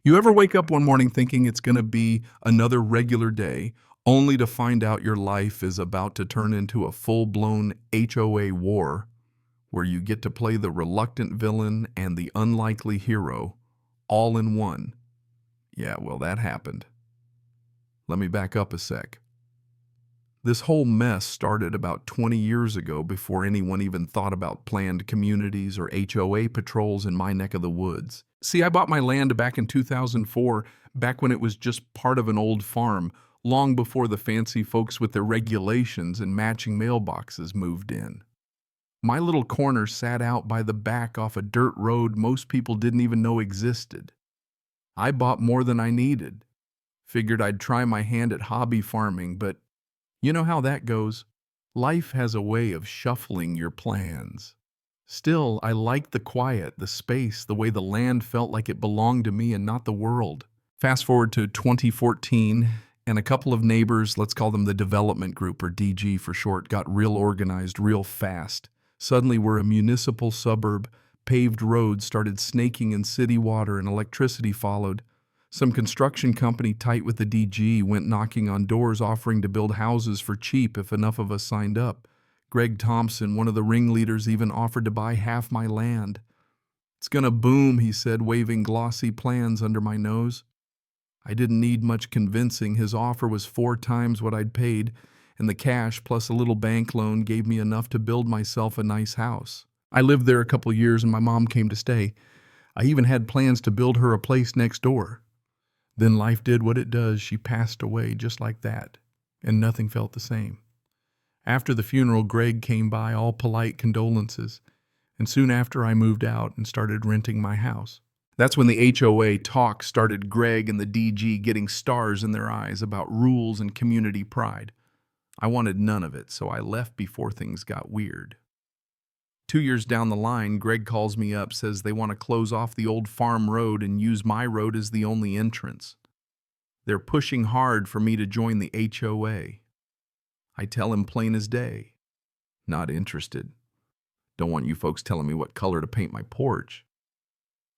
You ever wake up one morning thinking it's going to be another regular day, only to find out your life is about to turn into a full-blown HOA war, where you get to play the reluctant villain and the unlikely hero, all in one? Yeah, well, that happened. Let me back up a sec. This whole mess started about 20 years ago before anyone even thought about planned communities or HOA patrols in my neck of the woods. See, I bought my land back in 2004, back when it was just part of an old farm, long before the fancy folks with their regulations and matching mailboxes moved in. My little corner sat out by the back off a dirt road most people didn't even know existed. I bought more than I needed. Figured I'd try my hand at hobby farming, but you know how that goes. Life has a way of shuffling your plans. Still, I liked the quiet, the space, the way the land felt like it belonged to me and not the world. Fast forward to 2014, and a couple of neighbors, let's call them the development group, or DG for short, got real organized real fast. Suddenly we're a municipal suburb, paved roads started snaking in city water, and electricity followed. Some construction company tight with the DG went knocking on doors offering to build houses for cheap if enough of us signed up. Greg Thompson, one of the ringleaders, even offered to buy half my land. "It's gonna boom," he said, waving glossy plans under my nose. I didn't need much convincing. His offer was 4 times what I'd paid, and the cash plus a little bank loan gave me enough to build myself a nice house. I lived there a couple years and my mom came to stay. I even had plans to build her a place next door. Then life did what it does. She passed away just like that, and nothing felt the same. After the funeral, Greg came by, all polite condolences, and soon after I moved out and started renting my house. That's when the HOA talk started, Greg and the DG getting stars in their eyes about rules and community pride. I wanted none of it, so I left before things got weird. 2 years down the line, Greg calls me up, says they want to close off the old farm road and use my road as the only entrance. They're pushing hard for me to join the HOA. I tell him plain as day, not interested. Don't want you folks telling me what color to paint my porch.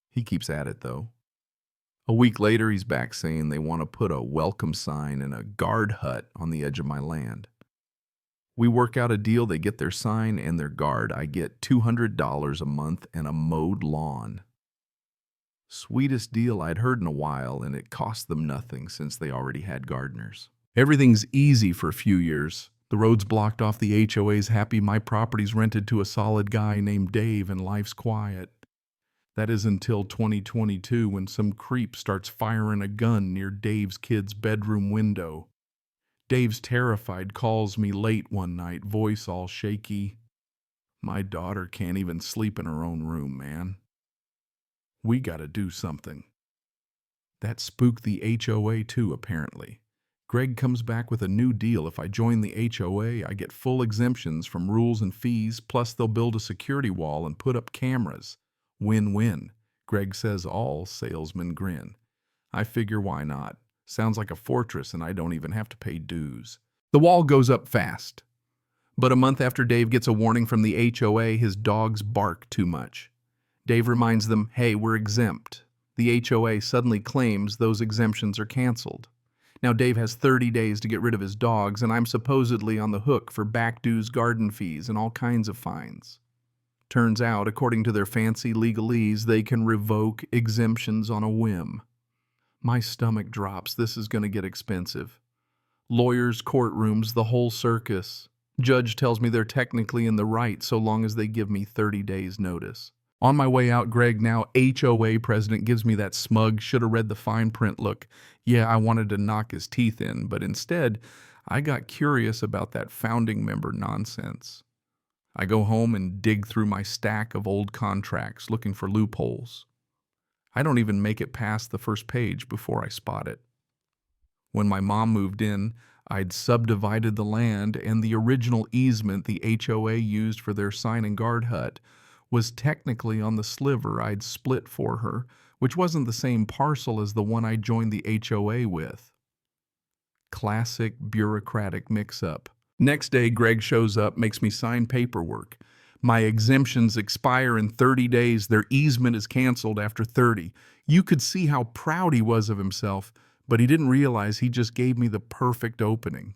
He keeps at it, though. A week later, he's back saying they want to put a welcome sign and a guard hut on the edge of my land. We work out a deal. They get their sign and their guard. I get $200 a month and a mowed lawn. Sweetest deal I'd heard in a while, and it cost them nothing since they already had gardeners. Everything's easy for a few years. The road's blocked off, the HOA's happy, my property's rented to a solid guy named Dave, and life's quiet. That is until 2022, when some creep starts firing a gun near Dave's kid's bedroom window. Dave's terrified, calls me late one night, voice all shaky. "My daughter can't even sleep in her own room, man. We gotta do something." That spooked the HOA too, apparently. Greg comes back with a new deal. If I join the HOA, I get full exemptions from rules and fees, plus they'll build a security wall and put up cameras. Win-win. Greg says all salesmen grin. I figure why not? Sounds like a fortress, and I don't even have to pay dues. The wall goes up fast. But a month after Dave gets a warning from the HOA, his dogs bark too much. Dave reminds them, hey, we're exempt. The HOA suddenly claims those exemptions are canceled. Now Dave has 30 days to get rid of his dogs, and I'm supposedly on the hook for back dues, garden fees, and all kinds of fines. Turns out, according to their fancy legalese, they can revoke exemptions on a whim. My stomach drops. This is going to get expensive. Lawyers, courtrooms, the whole circus. Judge tells me they're technically in the right so long as they give me 30 days notice. On my way out, Greg, now HOA president, gives me that smug, should have read the fine print look. Yeah, I wanted to knock his teeth in, but instead, I got curious about that founding member nonsense. I go home and dig through my stack of old contracts looking for loopholes. I don't even make it past the first page before I spot it. When my mom moved in, I'd subdivided the land, and the original easement the HOA used for their sign and guard hut was technically on the sliver I'd split for her, which wasn't the same parcel as the one I joined the HOA with. Classic bureaucratic mix-up. Next day, Greg shows up, makes me sign paperwork. My exemptions expire in 30 days. Their easement is canceled after 30. You could see how proud he was of himself, but he didn't realize he just gave me the perfect opening.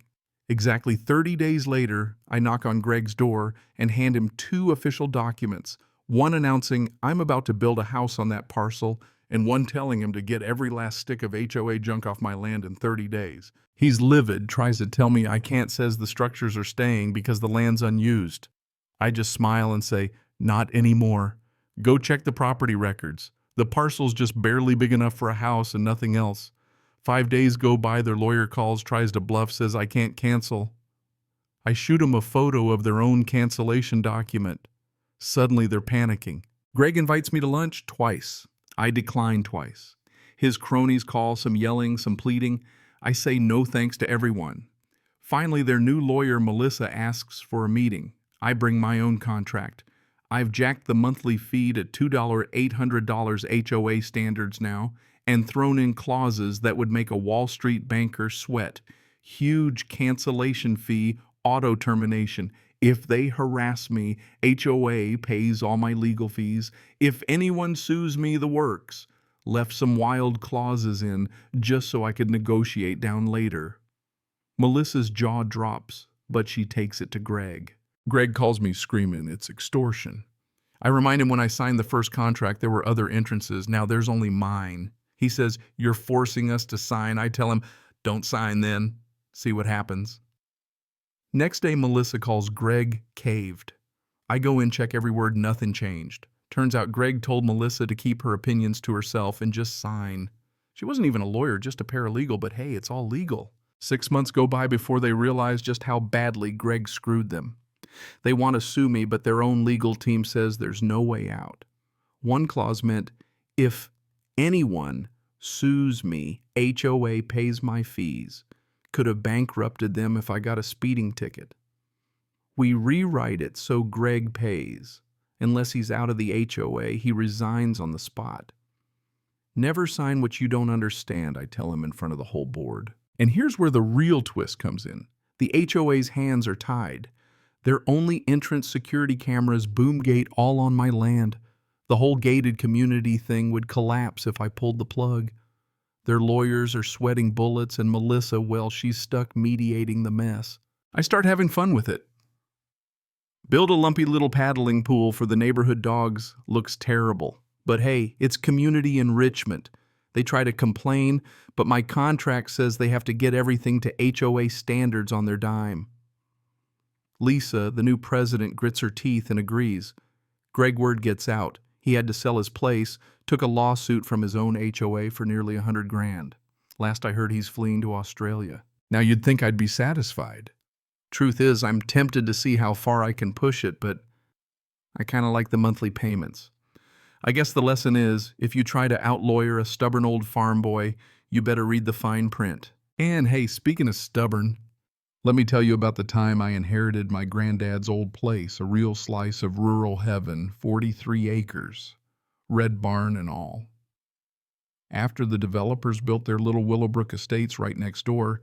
Exactly 30 days later, I knock on Greg's door and hand him two official documents, one announcing I'm about to build a house on that parcel, and one telling him to get every last stick of HOA junk off my land in 30 days. He's livid, tries to tell me I can't, says the structures are staying because the land's unused. I just smile and say, not anymore. Go check the property records. The parcel's just barely big enough for a house and nothing else. 5 days go by, their lawyer calls, tries to bluff, says I can't cancel. I shoot them a photo of their own cancellation document. Suddenly they're panicking. Greg invites me to lunch twice. I decline twice. His cronies call, some yelling, some pleading. I say no thanks to everyone. Finally, their new lawyer, Melissa, asks for a meeting. I bring my own contract. I've jacked the monthly fee to $2 $800 HOA standards now, and thrown in clauses that would make a Wall Street banker sweat. Huge cancellation fee, auto termination. If they harass me, HOA pays all my legal fees. If anyone sues me, the works. Left some wild clauses in just so I could negotiate down later. Melissa's jaw drops, but she takes it to Greg. Greg calls me screaming, it's extortion. I remind him when I signed the first contract there were other entrances, now there's only mine. He says, you're forcing us to sign. I tell him, don't sign then. See what happens. Next day, Melissa calls Greg caved. I go in, check every word, nothing changed. Turns out Greg told Melissa to keep her opinions to herself and just sign. She wasn't even a lawyer, just a paralegal, but hey, it's all legal. 6 months go by before they realize just how badly Greg screwed them. They want to sue me, but their own legal team says there's no way out. One clause meant, if anyone sues me, HOA pays my fees. Could have bankrupted them if I got a speeding ticket. We rewrite it so Greg pays. Unless he's out of the HOA, he resigns on the spot. Never sign what you don't understand, I tell him in front of the whole board. And here's where the real twist comes in. The HOA's hands are tied. Their only entrance security cameras, boom gate, all on my land. The whole gated community thing would collapse if I pulled the plug. Their lawyers are sweating bullets, and Melissa, well, she's stuck mediating the mess. I start having fun with it. Build a lumpy little paddling pool for the neighborhood dogs. Looks terrible. But hey, it's community enrichment. They try to complain, but my contract says they have to get everything to HOA standards on their dime. Lisa, the new president, grits her teeth and agrees. Greg word gets out. He had to sell his place, took a lawsuit from his own HOA for nearly $100,000. Last I heard, he's fleeing to Australia. Now you'd think I'd be satisfied. Truth is, I'm tempted to see how far I can push it, but I kind of like the monthly payments. I guess the lesson is, if you try to outlawyer a stubborn old farm boy, you better read the fine print. And hey, speaking of stubborn, let me tell you about the time I inherited my granddad's old place, a real slice of rural heaven, 43 acres, red barn and all. After the developers built their little Willowbrook estates right next door,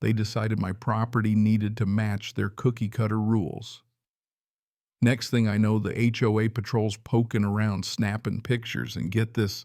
they decided my property needed to match their cookie-cutter rules. Next thing I know, the HOA patrol's poking around, snapping pictures, and get this,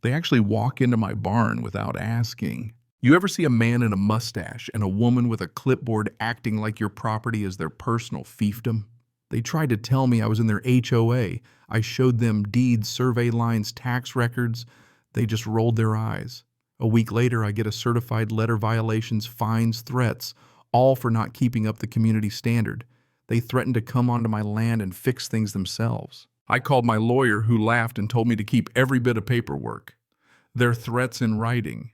they actually walk into my barn without asking. You ever see a man in a mustache and a woman with a clipboard acting like your property is their personal fiefdom? They tried to tell me I was in their HOA. I showed them deeds, survey lines, tax records. They just rolled their eyes. A week later, I get a certified letter, violations, fines, threats, all for not keeping up the community standard. They threatened to come onto my land and fix things themselves. I called my lawyer, who laughed and told me to keep every bit of paperwork. Their threats in writing.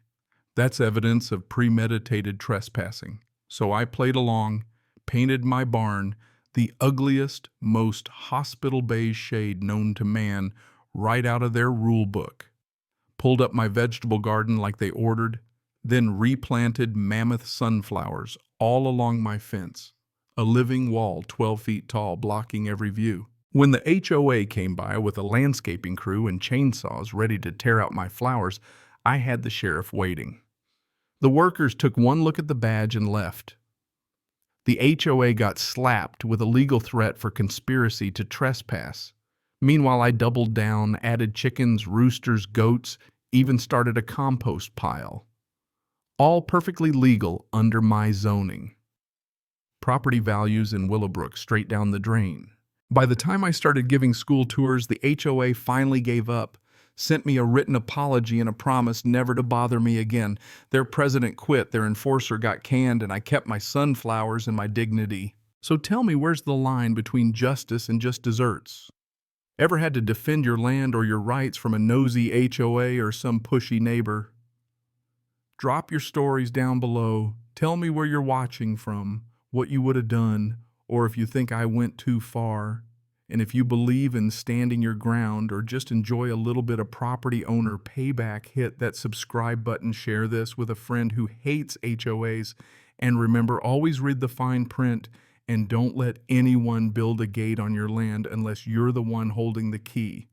That's evidence of premeditated trespassing. So I played along, painted my barn the ugliest, most hospital beige shade known to man right out of their rule book. Pulled up my vegetable garden like they ordered, then replanted mammoth sunflowers all along my fence. A living wall 12 feet tall blocking every view. When the HOA came by with a landscaping crew and chainsaws ready to tear out my flowers, I had the sheriff waiting. The workers took one look at the badge and left. The HOA got slapped with a legal threat for conspiracy to trespass. Meanwhile, I doubled down, added chickens, roosters, goats, even started a compost pile. All perfectly legal under my zoning. Property values in Willowbrook straight down the drain. By the time I started giving school tours, the HOA finally gave up, sent me a written apology and a promise never to bother me again. Their president quit, their enforcer got canned, and I kept my sunflowers and my dignity. So tell me, where's the line between justice and just desserts? Ever had to defend your land or your rights from a nosy HOA or some pushy neighbor? Drop your stories down below. Tell me where you're watching from, what you would have done, or if you think I went too far. And if you believe in standing your ground or just enjoy a little bit of property owner payback, hit that subscribe button, share this with a friend who hates HOAs, and remember, always read the fine print and don't let anyone build a gate on your land unless you're the one holding the key.